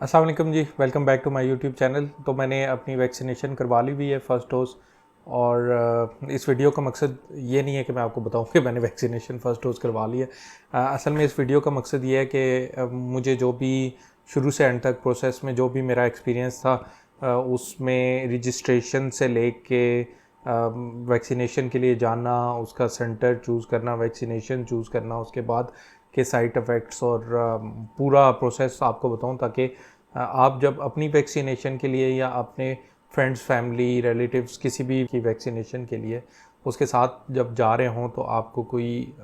अस्सलाम वालेकुम जी, welcome back to my YouTube channel. तो मैंने अपनी वैक्सीनेशन करवा ली हुई है फ़र्स्ट डोज़। और इस वीडियो का मकसद ये नहीं है कि मैं आपको बताऊं कि मैंने वैक्सीनेशन फ़र्स्ट डोज़ करवा ली है। असल में इस वीडियो का मकसद ये है कि मुझे जो भी शुरू से एंड तक प्रोसेस में जो भी मेरा एक्सपीरियंस था, उसमें रजिस्ट्रेशन से लेके वैक्सीनेशन के लिए जाना, उसका सेंटर चूज़ करना, वैक्सीनेशन चूज़ करना, उसके बाद के साइड इफ़ेक्ट्स और पूरा प्रोसेस आपको बताऊं, ताकि आप जब अपनी वैक्सीनेशन के लिए या अपने फ्रेंड्स, फैमिली, रिलेटिव्स किसी भी की वैक्सीनेशन के लिए उसके साथ जब जा रहे हों तो आपको कोई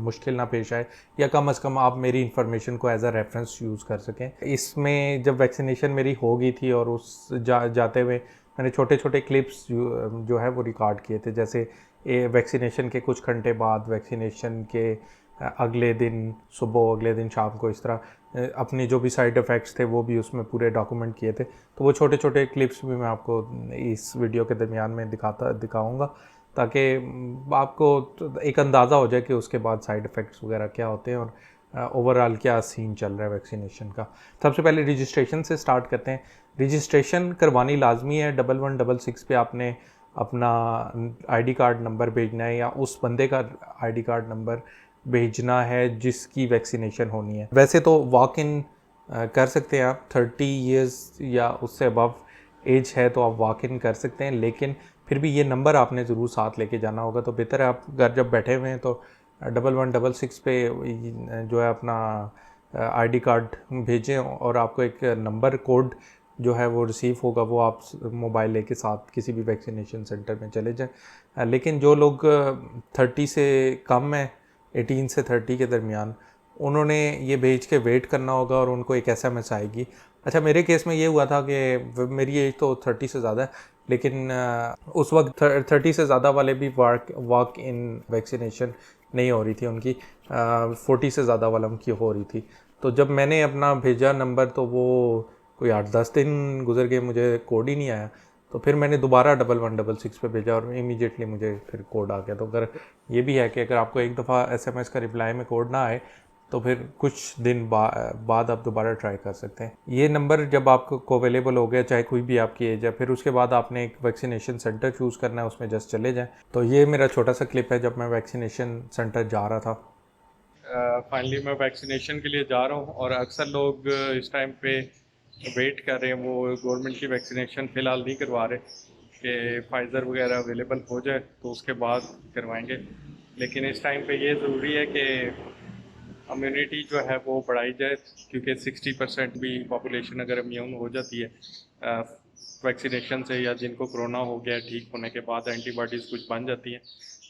मुश्किल ना पेश आए, या कम से कम आप मेरी इन्फॉर्मेशन को एज अ रेफरेंस यूज़ कर सकें। इसमें जब वैक्सीनेशन मेरी हो गई थी और उस जाते हुए मैंने छोटे छोटे क्लिप्स जो है वो रिकॉर्ड किए थे, जैसे वैक्सीनेशन के कुछ घंटे बाद, वैक्सीनेशन के अगले दिन सुबह, अगले दिन शाम को, इस तरह अपने जो भी साइड इफ़ेक्ट्स थे वो भी उसमें पूरे डॉक्यूमेंट किए थे। तो वो छोटे छोटे क्लिप्स भी मैं आपको इस वीडियो के दरमियान में दिखाऊंगा, ताकि आपको एक अंदाज़ा हो जाए कि उसके बाद साइड इफ़ेक्ट्स वगैरह क्या होते हैं और ओवरऑल क्या सीन चल रहा है वैक्सीनेशन का। सबसे पहले रजिस्ट्रेशन से स्टार्ट करते हैं। रजिस्ट्रेशन करवानी लाजमी है। 1166 पे आपने अपना आईडी कार्ड नंबर भेजना है, या उस बंदे का आईडी कार्ड नंबर भेजना है जिसकी वैक्सीनेशन होनी है। वैसे तो वॉक इन कर सकते हैं आप, 30 इयर्स या उससे अबव एज है तो आप वॉक इन कर सकते हैं, लेकिन फिर भी ये नंबर आपने ज़रूर साथ लेके जाना होगा। तो बेहतर है आप घर जब बैठे हुए हैं तो 1166 पे जो है अपना आईडी कार्ड भेजें, और आपको एक नंबर कोड जो है वो रिसीव होगा, वो आप मोबाइल लेके साथ किसी भी वैक्सीनेशन सेंटर में चले जाएं। लेकिन जो लोग 30 से कम है, 18 से 30 के दरमियान, उन्होंने ये भेज के वेट करना होगा और उनको एक एसएमएस आएगी। अच्छा, मेरे केस में ये हुआ था कि मेरी एज तो 30 से ज़्यादा है, लेकिन उस वक्त 30 से ज़्यादा वाले भी वॉक इन वैक्सीनेशन नहीं हो रही थी उनकी, 40 से ज़्यादा वालों की हो रही थी। तो जब मैंने अपना भेजा नंबर तो वो कोई 8-10 दिन गुजर गए, मुझे कोड ही नहीं आया। तो फिर मैंने दोबारा 1166 पे भेजा और इमीडिएटली मुझे फिर कोड आ गया। तो अगर ये भी है कि अगर आपको एक दफ़ा एसएमएस का रिप्लाई में कोड ना आए तो फिर कुछ दिन बाद आप दोबारा ट्राई कर सकते हैं। ये नंबर जब आपको अवेलेबल हो गया, चाहे कोई भी आपकी एज है, फिर उसके बाद आपने एक वैक्सीनेशन सेंटर चूज़ करना है, उसमें जस्ट चले जाएं। तो ये मेरा छोटा सा क्लिप है जब मैं वैक्सीनेशन सेंटर जा रहा था। फाइनली मैं वैक्सीनेशन के लिए जा रहा हूँ, और अक्सर लोग इस टाइम पे वेट कर रहे हैं, वो गवर्नमेंट की वैक्सीनेशन फ़िलहाल नहीं करवा रहे कि फाइज़र वगैरह अवेलेबल हो जाए तो उसके बाद करवाएंगे। लेकिन इस टाइम पे ये ज़रूरी है कि इम्यूनिटी जो है वो बढ़ाई जाए, क्योंकि 60% भी पॉपुलेशन अगर इम्यून हो जाती है वैक्सीनेशन से, या जिनको कोरोना हो गया ठीक होने के बाद एंटीबॉडीज़ कुछ बन जाती हैं,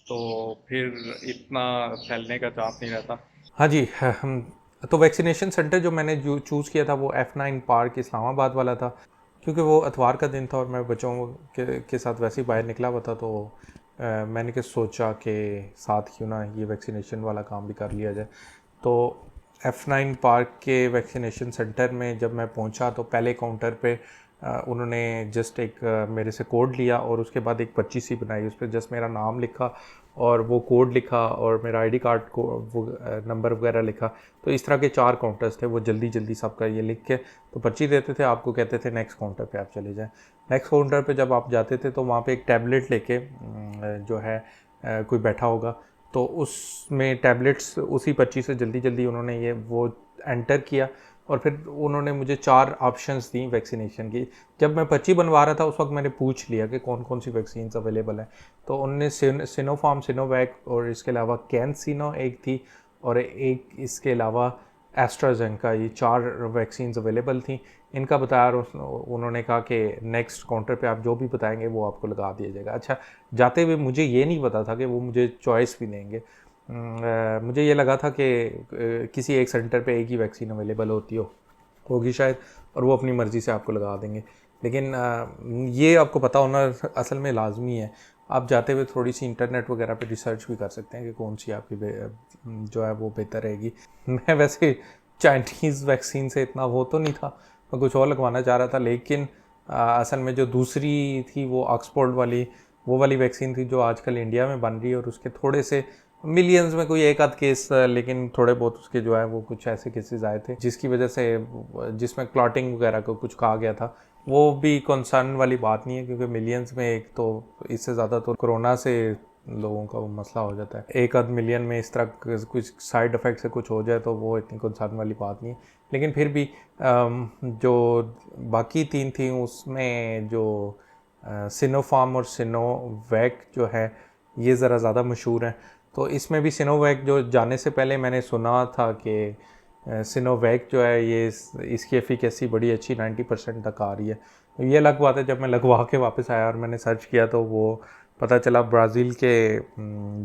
तो फिर इतना फैलने का चांस नहीं रहता। हाँ जी, हम तो वैक्सीनेशन सेंटर जो मैंने जो चूज़ किया था वो F9 पार्क इस्लामाबाद वाला था, क्योंकि वो इतवार का दिन था और मैं बच्चों के साथ वैसे ही बाहर निकला हुआ था। तो मैंने क्या सोचा कि साथ क्यों ना ये वैक्सीनेशन वाला काम भी कर लिया जाए। तो F9 पार्क के वैक्सीनेशन सेंटर में जब मैं पहुंचा तो पहले काउंटर पे उन्होंने जस्ट एक मेरे से कोड लिया, और उसके बाद एक पर्ची सी बनाई, उस पर जस्ट मेरा नाम लिखा और वो कोड लिखा और मेरा आईडी कार्ड को वो नंबर वगैरह लिखा। तो इस तरह के 4 काउंटर्स थे, वो जल्दी जल्दी सबका ये लिख के तो पर्ची देते थे आपको, कहते थे नेक्स्ट काउंटर पे आप चले जाएं। नेक्स्ट काउंटर पे जब आप जाते थे तो वहाँ पे एक टैबलेट लेके जो है कोई बैठा होगा, तो उसमें टैबलेट्स उसी पर्ची से जल्दी जल्दी उन्होंने ये वो एंटर किया, और फिर उन्होंने मुझे 4 ऑप्शंस दी वैक्सीनेशन की। जब मैं पर्ची बनवा रहा था उस वक्त मैंने पूछ लिया कि कौन कौन सी वैक्सीन अवेलेबल है। तो उनने सिनोफार्म, सिनोवैक, और इसके अलावा कैंसिनो एक थी, और एक इसके अलावा एस्ट्राजेनेका, ये 4 वैक्सीन अवेलेबल थी। इनका बताया और उन्होंने कहा कि नेक्स्ट काउंटर पे आप जो भी बताएंगे वो आपको लगा दिया जाएगा। अच्छा, जाते हुए मुझे ये नहीं पता था कि वो मुझे चॉइस भी देंगे। मुझे ये लगा था कि किसी एक सेंटर पे एक ही वैक्सीन अवेलेबल होगी शायद, और वो अपनी मर्ज़ी से आपको लगा देंगे। लेकिन ये आपको पता होना असल में लाजमी है। आप जाते हुए थोड़ी सी इंटरनेट वगैरह पे रिसर्च भी कर सकते हैं कि कौन सी आपकी जो है वो बेहतर रहेगी। मैं वैसे चाइनीज़ वैक्सीन से इतना वो तो नहीं था, मैं कुछ और लगवाना चाह रहा था, लेकिन असल में जो दूसरी थी वो ऑक्सफोर्ड वाली, वो वाली वैक्सीन थी जो आजकल इंडिया में बन रही है, और उसके थोड़े से मिलियंस में कोई एक आध केस, लेकिन थोड़े बहुत उसके जो है वो कुछ ऐसे केसेस आए थे जिसकी वजह से, जिसमें क्लॉटिंग वगैरह को कुछ कहा गया था। वो भी कंसर्न वाली बात नहीं है, क्योंकि मिलियंस में एक तो इससे ज़्यादा तो कोरोना से लोगों का वो मसला हो जाता है। एक आध मिलियन में इस तरह कुछ साइड इफ़ेक्ट से कुछ हो जाए तो वो इतनी कंसर्न वाली बात नहीं है। लेकिन फिर भी जो बाकी 3 थी उसमें जो सिनोफार्म और सिनोवैक जो है ये ज़रा ज़्यादा मशहूर हैं। तो इसमें भी सिनोवैक जो जाने से पहले मैंने सुना था कि सिनोवैक जो है ये इसकी एफिकेसी बड़ी अच्छी 90% तक आ रही है। ये अलग बात है, जब मैं लगवा के वापस आया और मैंने सर्च किया तो वो पता चला ब्राज़ील के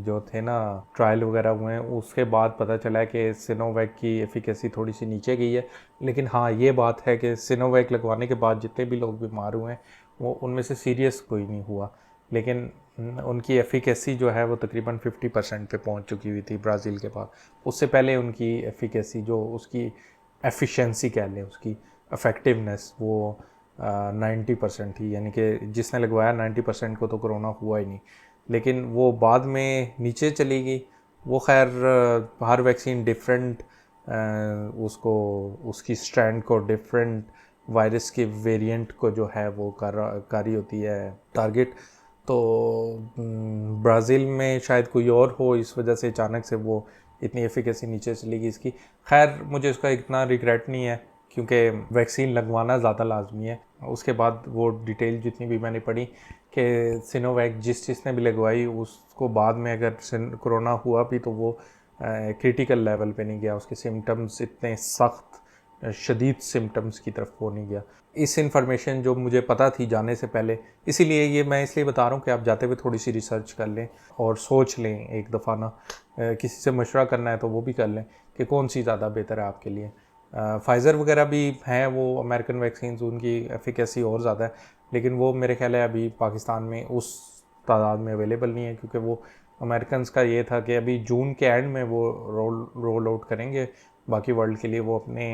जो थे ना ट्रायल वगैरह हुए हैं, उसके बाद पता चला कि सिनोवैक की एफिकेसी थोड़ी सी नीचे गई है। लेकिन हाँ, ये बात है कि सिनोवैक लगवाने के बाद जितने भी लोग बीमार हुए हैं वो उनमें से सीरियस कोई नहीं हुआ। लेकिन उनकी एफिकेसी जो है वो तकरीबन 50% पे पहुंच चुकी हुई थी ब्राज़ील के पास। उससे पहले उनकी एफिकेसी जो उसकी एफिशिएंसी कह लें, उसकी इफ़ेक्टिवनेस वो 90% थी, यानी कि जिसने लगवाया 90% को तो कोरोना हुआ ही नहीं। लेकिन वो बाद में नीचे चली गई। वो खैर हर वैक्सीन डिफरेंट उसको उसकी स्ट्रैंड को डिफरेंट वायरस के वेरिएंट को जो है वो कारी होती है टारगेट। तो ब्राज़ील में शायद कोई और हो, इस वजह से अचानक से वो इतनी एफिकेसी नीचे चली गई इसकी। खैर मुझे उसका इतना रिग्रेट नहीं है, क्योंकि वैक्सीन लगवाना ज़्यादा लाजमी है। उसके बाद वो डिटेल जितनी भी मैंने पढ़ी कि सिनोवैक जिसने भी लगवाई उसको बाद में अगर कोरोना हुआ भी तो वो क्रिटिकल लेवल पे नहीं गया, उसके सिम्टम्स इतने सख्त शदीद सिम्टम्स की तरफ वो नहीं गया। इस इंफॉर्मेशन जो मुझे पता थी जाने से पहले, इसीलिए ये मैं इसलिए बता रहा हूँ कि आप जाते हुए थोड़ी सी रिसर्च कर लें और सोच लें एक दफ़ा ना, किसी से मशवरा करना है तो वो भी कर लें कि कौन सी ज़्यादा बेहतर है आपके लिए। फाइज़र वगैरह भी हैं, वो अमेरिकन वैक्सीन, उनकी एफिकेसी और ज़्यादा है, लेकिन वो मेरे ख्याल है अभी पाकिस्तान में उस तादाद में अवेलेबल नहीं है, क्योंकि वो अमेरिकन का ये था कि अभी जून के एंड में वो रोल आउट करेंगे बाकी वर्ल्ड के लिए। वो अपने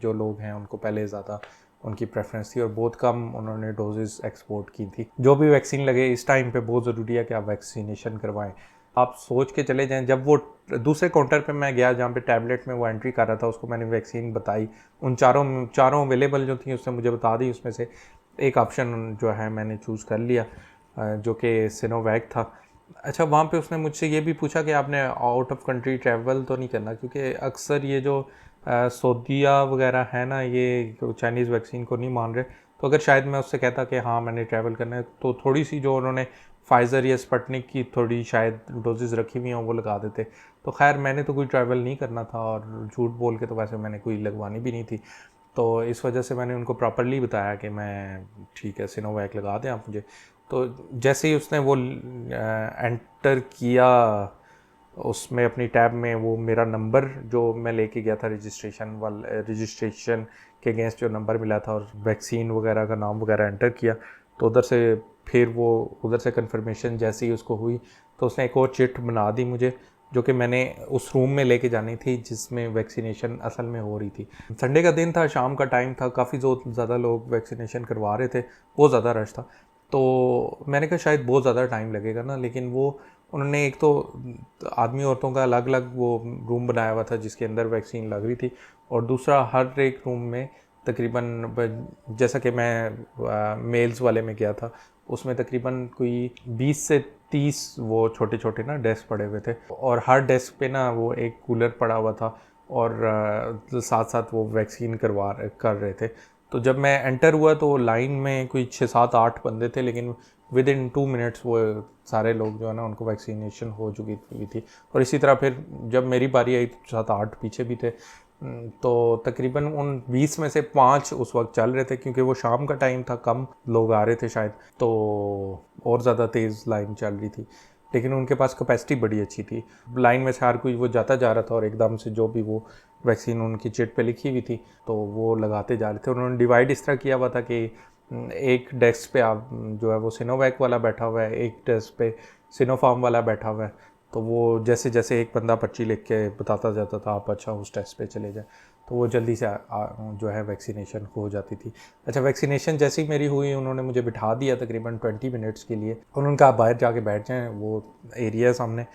जो लोग हैं उनको पहले ज़्यादा उनकी प्रेफरेंस थी और बहुत कम उन्होंने डोजेस एक्सपोर्ट की थी। जो भी वैक्सीन लगे इस टाइम पे बहुत ज़रूरी है कि आप वैक्सीनेशन करवाएं। आप सोच के चले जाएं, जब वो दूसरे काउंटर पे मैं गया जहाँ पे टैबलेट में वो एंट्री कर रहा था, उसको मैंने वैक्सीन बताई, उन चारों अवेलेबल जो थी उसने मुझे बता दी, उसमें से एक ऑप्शन जो है मैंने चूज़ कर लिया जो कि सिनोवैक था। अच्छा, वहाँ पे उसने मुझसे ये भी पूछा कि आपने आउट ऑफ कंट्री ट्रैवल तो नहीं करना, क्योंकि अक्सर ये जो सऊदीया वगैरह है ना, ये चाइनीज़ वैक्सीन को नहीं मान रहे। तो अगर शायद मैं उससे कहता कि हाँ मैंने ट्रैवल करना है, तो थोड़ी सी जो उन्होंने फाइज़र या स्पुतनिक की थोड़ी शायद डोजेज़ रखी हुई हों वो लगा देते। तो खैर मैंने तो कोई ट्रैवल नहीं करना था और झूठ बोल के तो वैसे मैंने कोई लगवानी भी नहीं थी। तो इस वजह से मैंने उनको प्रॉपरली बताया कि मैं ठीक है सिनोवैक लगा दें आप मुझे। तो जैसे ही उसने वो एंटर किया उसमें अपनी टैब में, वो मेरा नंबर जो मैं लेके गया था रजिस्ट्रेशन के अगेंस्ट जो नंबर मिला था और वैक्सीन वगैरह का नाम वगैरह एंटर किया, तो उधर से फिर वो उधर से कंफर्मेशन जैसे ही उसको हुई तो उसने एक और चिट बना दी मुझे, जो कि मैंने उस रूम में लेके जानी थी जिसमें वैक्सीनेशन असल में हो रही थी। संडे का दिन था, शाम का टाइम था, काफ़ी ज़्यादा लोग वैक्सीनेशन करवा रहे थे, बहुत ज़्यादा रश था। तो मैंने कहा शायद बहुत ज़्यादा टाइम लगेगा ना, लेकिन वो उन्होंने एक तो आदमी औरतों का अलग अलग वो रूम बनाया हुआ था जिसके अंदर वैक्सीन लग रही थी, और दूसरा हर एक रूम में तकरीबन, जैसा कि मैं मेल्स वाले में गया था, उसमें तकरीबन कोई 20 से 30 वो छोटे छोटे ना डेस्क पड़े हुए थे, और हर डेस्क पे ना वो एक कूलर पड़ा हुआ था और साथ साथ वो वैक्सीन कर रहे थे। तो जब मैं एंटर हुआ तो लाइन में कोई 6 7 8 बंदे थे, लेकिन विद इन 2 मिनट्स वो सारे लोग जो है ना उनको वैक्सीनेशन हो चुकी हुई थी। और इसी तरह फिर जब मेरी बारी आई तो 7 8 पीछे भी थे। तो तकरीबन उन 20 में से 5 उस वक्त चल रहे थे, क्योंकि वो शाम का टाइम था, कम लोग आ रहे थे शायद, तो और ज़्यादा तेज़ लाइन चल रही थी। लेकिन उनके पास कैपेसिटी बड़ी अच्छी थी, लाइन में से हर कोई वो जाता जा रहा था और एकदम से जो भी वो वैक्सीन उनकी चिट पे लिखी हुई थी तो वो लगाते जा रहे थे। उन्होंने डिवाइड इस तरह किया हुआ था कि एक डेस्क पे आप जो है वो सिनोवैक वाला बैठा हुआ है, एक डेस्क पे सिनोफार्म वाला बैठा हुआ है। तो वो जैसे जैसे एक बंदा पर्ची लिख के बताता जाता था आप अच्छा उस टेस्ट पे चले जाए, तो वो जल्दी से जो है वैक्सीनेशन हो जाती थी। अच्छा, वैक्सीनेशन जैसे ही मेरी हुई उन्होंने मुझे बिठा दिया तकरीबन 20 मिनट्स के लिए। उन्होंने कहा आप बाहर जाके बैठ जाएँ, वो एरिया सामने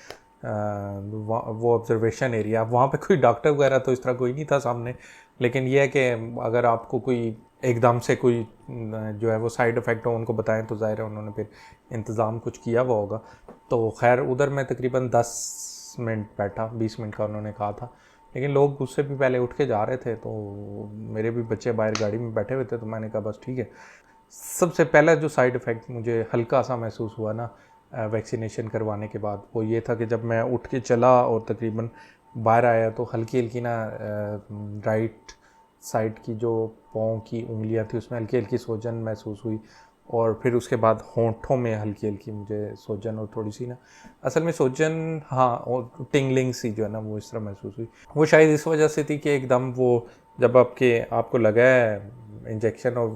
वो ऑब्जर्वेशन एरिया, वहाँ पे कोई डॉक्टर वगैरह तो इस तरह कोई नहीं था सामने, लेकिन ये है कि अगर आपको कोई एकदम से कोई जो है वो साइड इफ़ेक्ट हो उनको बताएं तो ज़ाहिर है उन्होंने फिर इंतज़ाम कुछ किया हुआ होगा। तो खैर उधर मैं तकरीबन 10 मिनट बैठा, 20 मिनट का उन्होंने कहा था, लेकिन लोग उससे भी पहले उठ के जा रहे थे, तो मेरे भी बच्चे बाहर गाड़ी में बैठे हुए थे, तो मैंने कहा बस ठीक है। सबसे पहला जो साइड इफ़ेक्ट मुझे हल्का सा महसूस हुआ ना वैक्सीनेशन करवाने के बाद, वो ये था कि जब मैं उठ के चला और तकरीबन बाहर आया तो हल्की हल्की ना राइट साइड की जो पाँव की उंगलियां थी उसमें हल्की हल्की सूजन महसूस हुई, और फिर उसके बाद होंठों में हल्की हल्की मुझे सूजन और थोड़ी सी ना, असल में सूजन हाँ, और टिंगलिंग सी जो है ना वो इस तरह महसूस हुई। वो शायद इस वजह से थी कि एकदम वो जब आपको लगा है इंजेक्शन और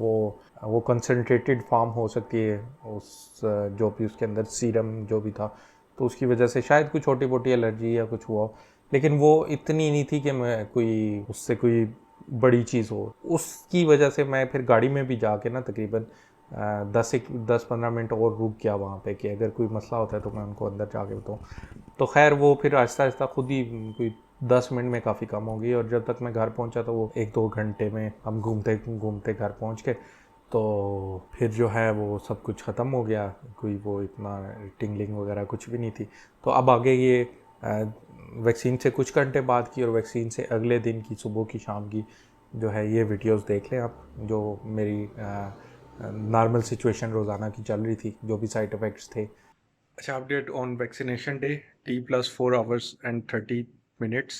वो कंसनट्रेटेड फॉर्म हो सकती है उस जो भी उसके अंदर सीरम जो भी था, तो उसकी वजह से शायद कोई छोटी मोटी एलर्जी या कुछ हुआ हो, लेकिन वो इतनी नहीं थी कि मैं कोई उससे कोई बड़ी चीज़ हो। उसकी वजह से मैं फिर गाड़ी में भी जाके ना तकरीबन 10-15 मिनट और रुक गया वहाँ पे कि अगर कोई मसला होता है तो मैं उनको अंदर जाके बताऊँ। तो खैर वो फिर आहिस्ता आहिस्ता खुद ही कोई 10 मिनट में काफ़ी कम हो गई, और जब तक मैं घर पहुँचा तो वो 1-2 घंटे में हम घूमते घूमते घर पहुँच के, तो फिर जो है वो सब कुछ ख़त्म हो गया, कोई वो इतना टिंगलिंग वगैरह कुछ भी नहीं थी। तो अब आगे ये वैक्सीन से कुछ घंटे बाद की और वैक्सीन से अगले दिन की सुबह की शाम की जो है ये वीडियोस देख लें आप, जो मेरी नॉर्मल सिचुएशन रोज़ाना की चल रही थी, जो भी साइड इफ़ेक्ट्स थे। अच्छा, update on vaccination day, T+4 hours and 30 minutes,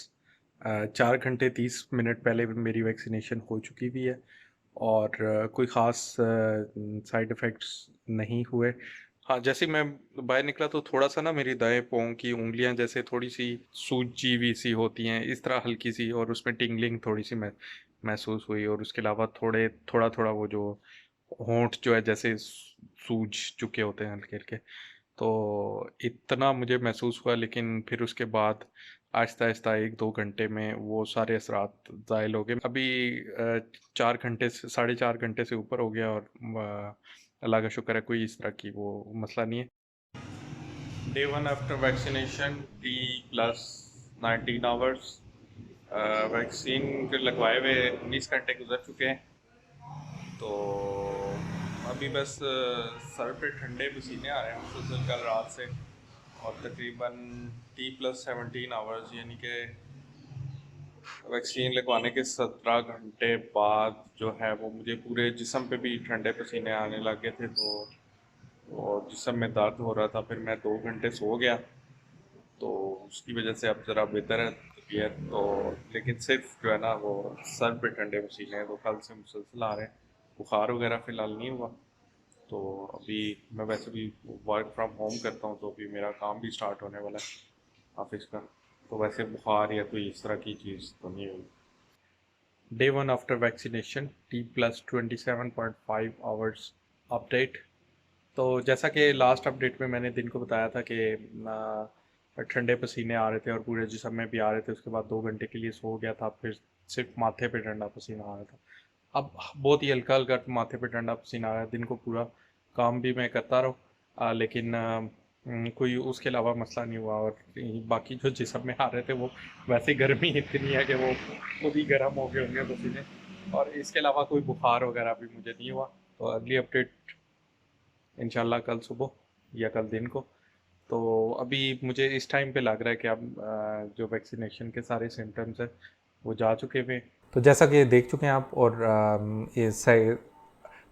4 घंटे 30 मिनट पहले मेरी वैक्सीनेशन हो चुकी हुई है, और कोई ख़ास साइड इफ़ेक्ट्स नहीं हुए। हाँ, जैसे ही मैं बाहर निकला तो थोड़ा सा ना मेरी दाएं पाँव की उंगलियां जैसे थोड़ी सी सूजी हुई सी होती हैं, इस तरह हल्की सी, और उसमें टिंगलिंग थोड़ी सी महसूस हुई, और उसके अलावा थोड़ा थोड़ा वो जो होंठ जो है जैसे सूज चुके होते हैं हल्के हल्के, तो इतना मुझे महसूस हुआ। लेकिन फिर उसके बाद आहिस्ता आहिस्ता 1-2 घंटे में वो सारे असरात ज़ाहिल हो गए। अभी 4 घंटे से 4.5 घंटे से ऊपर हो गया, और अल्लाह का शुक्र है कोई इस तरह की वो मसला नहीं है। Day 1 after vaccination, T+19 hours, vaccine लगवाए हुए 19 घंटे गुजर चुके हैं। तो अभी बस सर पे ठंडे पसीने आ रहे हैं मुसलसल कल रात से, और तकरीबन T+17 hours यानी कि वैक्सीन लगवाने के 17 घंटे बाद जो है वो मुझे पूरे जिस्म पे भी ठंडे पसीने आने लग गए थे, तो और जिस्म में दर्द हो रहा था। फिर मैं 2 घंटे सो गया, तो उसकी वजह से अब ज़रा बेहतर है तबीयत। तो लेकिन सिर्फ जो है ना वो सर पे ठंडे पसीने हैं, तो कल से मुसलसल आ रहे हैं। बुखार वगैरह फ़िलहाल नहीं हुआ। तो अभी मैं वैसे भी वर्क फ्रॉम होम करता हूँ, तो अभी मेरा काम भी स्टार्ट होने वाला है ऑफिस का, तो वैसे बुखार या कोई इस तरह की चीज़ तो नहीं हुई। Day 1 after vaccination, T+27.5 hours update. तो जैसा कि लास्ट अपडेट में मैंने दिन को बताया था कि ठंडे पसीने आ रहे थे और पूरे जिस्म में भी आ रहे थे, उसके बाद 2 घंटे के लिए सो गया था, फिर सिर्फ माथे पे ठंडा पसीना आ रहा था। अब बहुत ही हल्का हल्का माथे पे ठंडा पसीना आ रहा है, दिन को पूरा काम भी मैं करता रहा, लेकिन कोई उसके अलावा मसला नहीं हुआ। और बाकी जो जिस्म में आ रहे थे वो वैसे ही गर्मी इतनी है कि वो खुद ही गर्म हो गए होंगे पसीने, और इसके अलावा कोई बुखार वगैरह भी मुझे नहीं हुआ। तो अगली अपडेट इंशाल्लाह कल सुबह या कल दिन को। तो अभी मुझे इस टाइम पे लग रहा है कि अब जो वैक्सीनेशन के सारे सिम्टम्स हैं वो जा चुके हुए। तो जैसा कि देख चुके हैं आप, और ये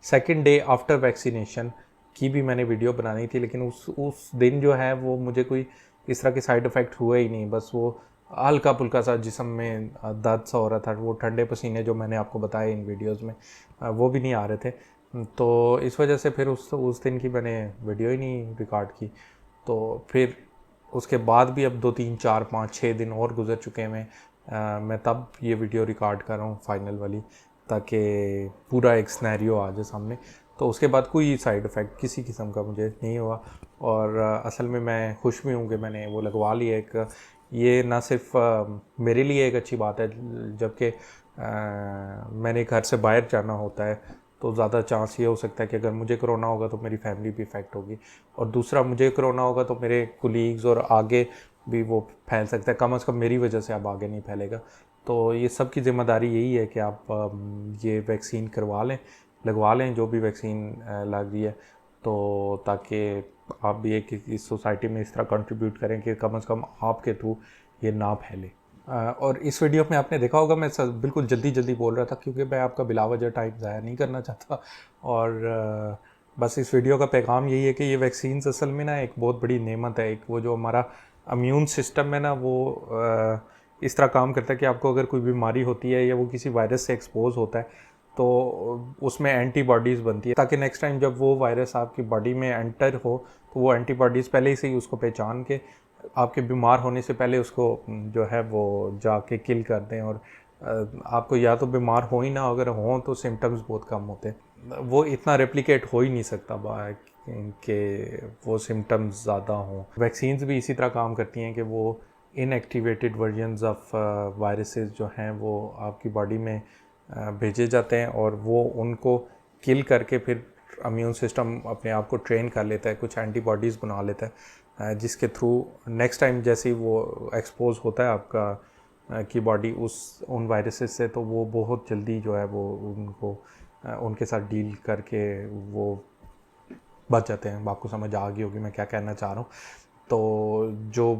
सेकेंड डे आफ्टर वैक्सीनेशन की भी मैंने वीडियो बनानी थी, लेकिन उस दिन जो है वो मुझे कोई इस तरह के साइड इफ़ेक्ट हुए ही नहीं। बस वो हल्का फुल्का सा जिस्म में दर्द सा हो रहा था, वो ठंडे पसीने जो मैंने आपको बताए इन वीडियोस में वो भी नहीं आ रहे थे। तो इस वजह से फिर उस दिन की मैंने वीडियो ही नहीं रिकॉर्ड की। तो फिर उसके बाद भी अब 2-3-4-5-6 दिन और गुजर चुके हैं, मैं तब ये वीडियो रिकॉर्ड कर रहा हूँ फाइनल वाली, ताकि पूरा एक सिनेरियो आ जाए सामने। तो उसके बाद कोई साइड इफ़ेक्ट किसी किस्म का मुझे नहीं हुआ, और असल में मैं खुश भी हूँ कि मैंने वो लगवा लिया। एक ये ना सिर्फ मेरे लिए एक अच्छी बात है, जबकि मैंने घर से बाहर जाना होता है तो ज़्यादा चांस ये हो सकता है कि अगर मुझे कोरोना होगा तो मेरी फैमिली भी इफ़ेक्ट होगी, और दूसरा मुझे कोरोना होगा तो मेरे कोलीग्स और आगे भी वो फैल सकता है, कम अज़ कम मेरी वजह से अब आगे नहीं फैलेगा। तो ये सब की ज़िम्मेदारी यही है कि आप ये वैक्सीन करवा लें, लगवा लें जो भी वैक्सीन लग रही है, तो ताकि आप भी एक इस सोसाइटी में इस तरह कंट्रीब्यूट करें कि कम से कम आपके थ्रू ये ना फैले। और इस वीडियो में आपने देखा होगा मैं बिल्कुल जल्दी बोल रहा था, क्योंकि मैं आपका बिलावजह टाइम ज़ाया नहीं करना चाहता। और बस इस वीडियो का पैगाम यही है कि ये वैक्सीन असल में ना एक बहुत बड़ी नेमत है। एक वो जो हमारा इम्यून सिस्टम है ना, वो इस तरह काम करता है कि आपको अगर कोई बीमारी होती है या वो किसी वायरस से एक्सपोज होता है तो उसमें एंटीबॉडीज़ बनती है, ताकि नेक्स्ट टाइम जब वो वायरस आपकी बॉडी में एंटर हो तो वो एंटीबॉडीज़ पहले से ही उसको पहचान के आपके बीमार होने से पहले उसको जो है वो जाके किल कर दें। और आपको या तो बीमार हो ही ना, अगर हों तो सिम्टम्स बहुत कम होते हैं, वो इतना रेप्लिकेट हो ही नहीं सकता कि वो सिम्टम्स ज़्यादा हों। वैक्सीन्स भी इसी तरह काम करती हैं कि वो इनएक्टिवेटेड वर्जन्स ऑफ वायरसेस जो हैं वो आपकी बॉडी में भेजे जाते हैं और वो उनको किल करके फिर इम्यून सिस्टम अपने आप को ट्रेन कर लेता है, कुछ एंटीबॉडीज़ बना लेता है, जिसके थ्रू नेक्स्ट टाइम जैसे ही वो एक्सपोज होता है आपका की बॉडी उन वायरसेस से, तो वो बहुत जल्दी जो है वो उनको उनके साथ डील करके वो बच जाते हैं। आपको समझ आ गई होगी मैं क्या कहना चाह रहा हूँ। तो जो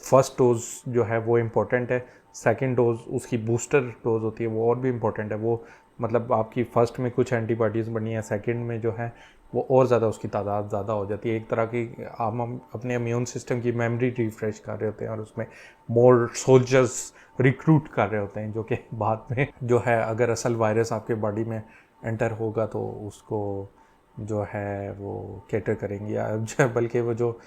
फर्स्ट डोज़ जो है वो इम्पोर्टेंट है, सेकंड डोज़ उसकी बूस्टर डोज़ होती है वो और भी इम्पोर्टेंट है। वो मतलब आपकी फ़र्स्ट में कुछ एंटीबॉडीज़ बनी है, सेकंड में जो है वो और ज़्यादा उसकी तादाद ज़्यादा हो जाती है। एक तरह की हम अपने इम्यून सिस्टम की मेमोरी रिफ्रेश कर रहे होते हैं और उसमें मोर सोल्जर्स रिक्रूट कर रहे होते हैं, जो कि बाद में जो है अगर असल वायरस आपके बॉडी में एंटर होगा तो उसको जो है वो कैटर करेंगे। या बल्कि वो जो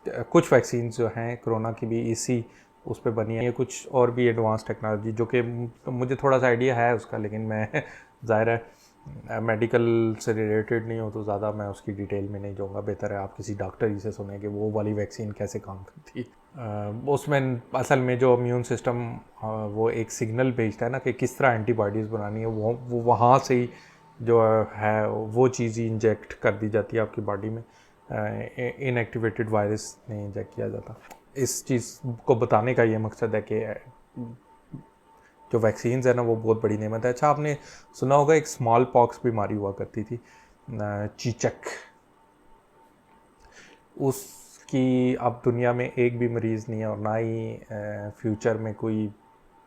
कुछ वैक्सीन जो हैं कोरोना की भी इसी उस पर बनी है, कुछ और भी एडवांस टेक्नोलॉजी जो कि मुझे थोड़ा सा आइडिया है उसका, लेकिन मैं ज़ाहिर है मेडिकल से रिलेटेड नहीं हो तो ज़्यादा मैं उसकी डिटेल में नहीं जाऊँगा। बेहतर है आप किसी डॉक्टर ही से सुने कि वो वाली वैक्सीन कैसे काम करती है। उसमें असल में जो इम्यून सिस्टम वो एक सिग्नल भेजता है ना कि किस तरह एंटीबॉडीज़ बनानी है, वो वहाँ से ही जो है वो चीज़ ही इंजेक्ट कर दी जाती है आपकी बॉडी में, इनएक्टिवेटेड वायरस नहीं इंजेक्ट किया जाता। इस चीज़ को बताने का ये मकसद है कि जो वैक्सीन्स है ना वो बहुत बड़ी नेमत है। अच्छा, आपने सुना होगा एक स्मॉल पॉक्स बीमारी हुआ करती थी, चीचक। उसकी अब दुनिया में एक भी मरीज़ नहीं है और ना ही फ्यूचर में कोई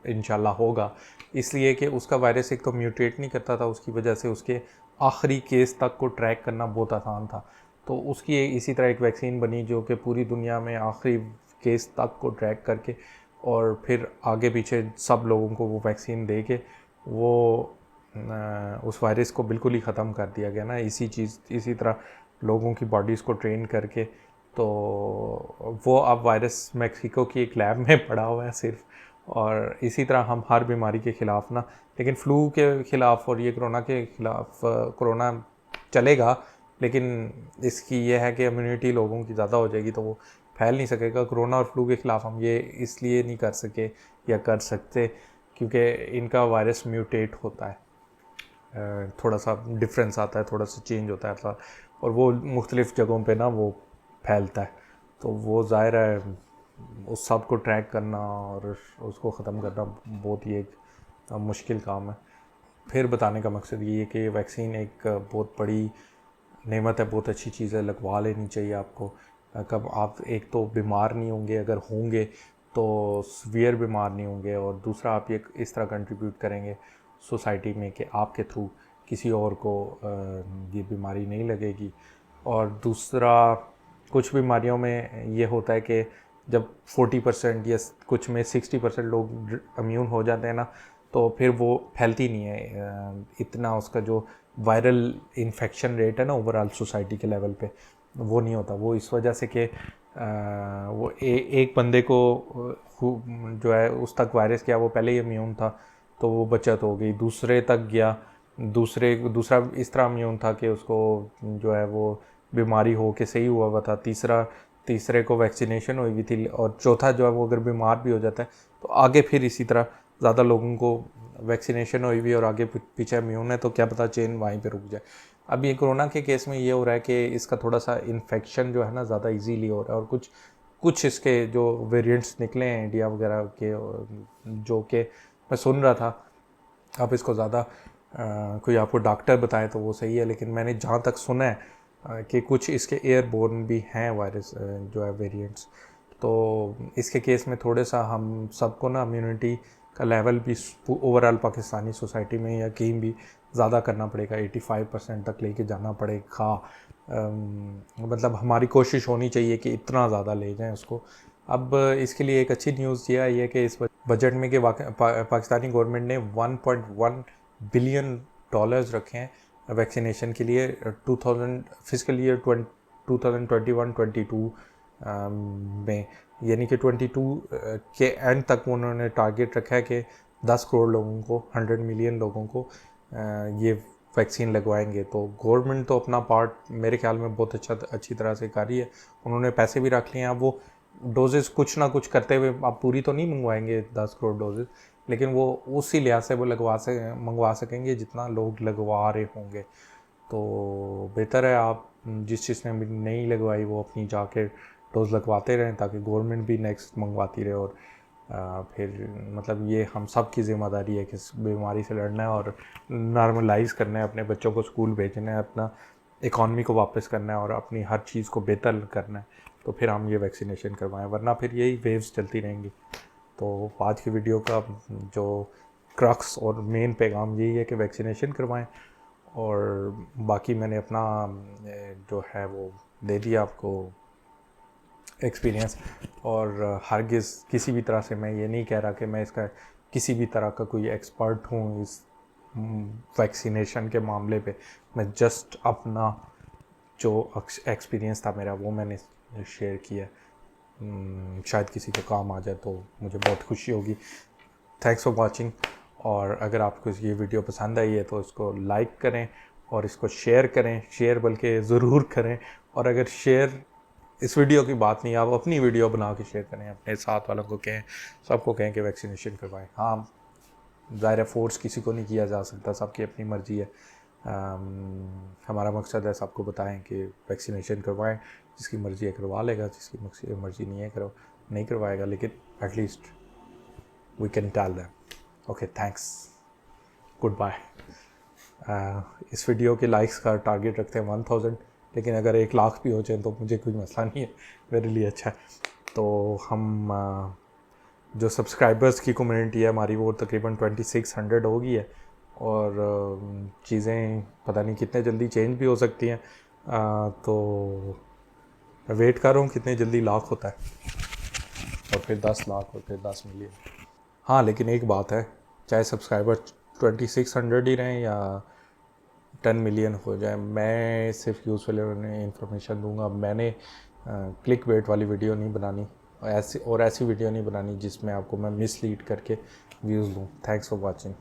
इंशाल्लाह होगा, इसलिए कि उसका वायरस एक तो म्यूटेट नहीं करता था, उसकी वजह से उसके आखिरी केस तक को ट्रैक करना बहुत आसान था। तो उसकी इसी तरह एक वैक्सीन बनी जो कि पूरी दुनिया में आखिरी केस तक को ट्रैक करके और फिर आगे पीछे सब लोगों को वो वैक्सीन दे के वो उस वायरस को बिल्कुल ही ख़त्म कर दिया गया ना। इसी तरह लोगों की बॉडीज़ को ट्रेन करके, तो वो अब वायरस मैक्सिको की एक लैब में पड़ा हुआ है सिर्फ। और इसी तरह हम हर बीमारी के ख़िलाफ़ ना, लेकिन फ्लू के ख़िलाफ़ और ये कोरोना के ख़िलाफ़, कोरोना चलेगा लेकिन इसकी ये है कि इम्यूनिटी लोगों की ज़्यादा हो जाएगी तो वो फैल नहीं सकेगा। कोरोना और फ्लू के ख़िलाफ़ हम ये इसलिए नहीं कर सके या कर सकते क्योंकि इनका वायरस म्यूटेट होता है, थोड़ा सा डिफरेंस आता है, थोड़ा सा चेंज होता है साथ, और वो मुख्तलिफ़ जगहों पे ना वो फैलता है। तो वो ज़ाहिर है उस सब को ट्रैक करना और उसको ख़त्म करना बहुत ही एक मुश्किल काम है। फिर बताने का मकसद ये है कि वैक्सीन एक बहुत बड़ी नेमत है, बहुत अच्छी चीज़ है, लगवा लेनी चाहिए आपको। कब आप एक तो बीमार नहीं होंगे, अगर होंगे तो सीवियर बीमार नहीं होंगे, और दूसरा आप ये इस तरह कंट्रीब्यूट करेंगे सोसाइटी में कि आपके थ्रू किसी और को ये बीमारी नहीं लगेगी। और दूसरा, कुछ बीमारियों में ये होता है कि जब 40% या कुछ में 60% लोग इम्यून हो जाते हैं ना, तो फिर वो फैलती नहीं है इतना, उसका जो वायरल इन्फेक्शन रेट है ना ओवरऑल सोसाइटी के लेवल पे वो नहीं होता। वो इस वजह से कि वो एक बंदे को जो है उस तक वायरस गया, वो पहले ही इम्यून था तो वो बचत हो गई, दूसरे तक गया, दूसरा इस तरह इम्यून था कि उसको जो है वो बीमारी हो के सही हुआ था, तीसरे को वैक्सीनेशन हुई थी, और चौथा जो है वो अगर बीमार भी हो जाता है तो आगे फिर इसी तरह ज़्यादा लोगों को वैक्सीनेशन हुई भी और आगे पीछे इम्यून है, तो क्या पता चेन वहीं पे रुक जाए। अब ये कोरोना के केस में ये हो रहा है कि इसका थोड़ा सा इन्फेक्शन जो है ना ज़्यादा इजीली हो रहा है, और कुछ इसके जो वेरिएंट्स निकले हैं इंडिया वगैरह के, जो कि मैं सुन रहा था, अब इसको ज़्यादा कोई आपको डॉक्टर बताए तो वो सही है, लेकिन मैंने जहाँ तक सुना है कि कुछ इसके एयरबोर्न भी हैं वायरस जो है वेरिएंट्स। तो इसके केस में थोड़ा सा हम सबको ना इम्यूनिटी का लेवल भी ओवरऑल पाकिस्तानी सोसाइटी में या कहीं भी ज़्यादा करना पड़ेगा, 85% तक लेके जाना पड़ेगा। मतलब हमारी कोशिश होनी चाहिए कि इतना ज़्यादा ले जाएं उसको। अब इसके लिए एक अच्छी न्यूज़ ये आई है कि इस बजट में कि पाकिस्तानी गवर्नमेंट ने 1.1 बिलियन डॉलर्स रखे हैं वैक्सीनेशन के लिए 2000 फिजिकल ईयर 2021-22 में, यानी कि 22 के एंड तक उन्होंने टारगेट रखा है कि 10 करोड़ लोगों को, 100 मिलियन लोगों को ये वैक्सीन लगवाएंगे। तो गवर्नमेंट तो अपना पार्ट मेरे ख्याल में बहुत अच्छी तरह से कर रही है। उन्होंने पैसे भी रख लिए हैं। अब वो डोजेज़ कुछ ना कुछ करते हुए आप पूरी तो नहीं मंगवाएंगे 10 करोड़ डोजेज़, लेकिन वो उसी लिहाज से वो मंगवा सकेंगे जितना लोग लगवा रहे होंगे। तो बेहतर है आप जिस चीज़ ने नहीं लगवाई वो अपनी जाके डोज लगवाते रहें, ताकि गवर्नमेंट भी नेक्स्ट मंगवाती रहे। और फिर मतलब ये हम सब की ज़िम्मेदारी है कि इस बीमारी से लड़ना है और नॉर्मलाइज करना है, अपने बच्चों को स्कूल भेजना है, अपना इकॉनमी को वापस करना है और अपनी हर चीज़ को बेहतर करना है। तो फिर हम ये वैक्सीनेशन करवाएं, वरना फिर यही वेव्स चलती रहेंगी। तो आज की वीडियो का जो क्रक्स और मेन पैगाम यही है कि वैक्सीनेशन करवाएं। और बाकी मैंने अपना जो है वो दे दिया आपको एक्सपीरियंस। और हरगिज़ किसी भी तरह से मैं ये नहीं कह रहा कि मैं इसका किसी भी तरह का कोई एक्सपर्ट हूँ इस वैक्सीनेशन के मामले पे। मैं जस्ट अपना जो एक्सपीरियंस था मेरा वो मैंने शेयर किया। शायद किसी को काम आ जाए तो मुझे बहुत खुशी होगी। Thanks for watching. और अगर आपको ये वीडियो पसंद आई है तो इसको लाइक करें और इसको शेयर करें, शेयर बल्कि ज़रूर करें। और अगर शेयर इस वीडियो की बात नहीं, आप अपनी वीडियो बना के शेयर करें, अपने साथ वालों को कहें, सबको कहें कि वैक्सीनेशन करवाएं। हाँ, ज़ाहिर है फोर्स किसी को नहीं किया जा सकता, सबकी अपनी मर्ज़ी है। हमारा मकसद है सबको बताएं कि वैक्सीनेशन करवाएं, जिसकी मर्ज़ी है करवा लेगा, जिसकी मर्ज़ी नहीं है नहीं करवाएगा, लेकिन at least we can tell them okay thanks, goodbye. इस वीडियो के लाइक्स का टारगेट रखते हैं 1000, लेकिन अगर 1 लाख भी हो जाए तो मुझे कोई मसला नहीं है, मेरे लिए अच्छा है। तो हम जो सब्सक्राइबर्स की कम्युनिटी है हमारी वो तकरीबन 2600 हो गई है। और चीज़ें पता नहीं कितने जल्दी चेंज भी हो सकती हैं। तो मैं वेट कर रहा हूँ कितने जल्दी लाख होता है, और फिर 10 लाख और फिर 10 मिलियन। हाँ, लेकिन एक बात है, चाहे सब्सक्राइबर 2600 ही रहें या 10 मिलियन हो जाए, मैं सिर्फ यूज़फुल इंफॉर्मेशन दूंगा। मैंने क्लिक बेट वाली वीडियो नहीं बनानी, ऐसी वीडियो नहीं बनानी जिसमें आपको मैं मिसलीड करके व्यूज़ दूँ। Thanks for watching.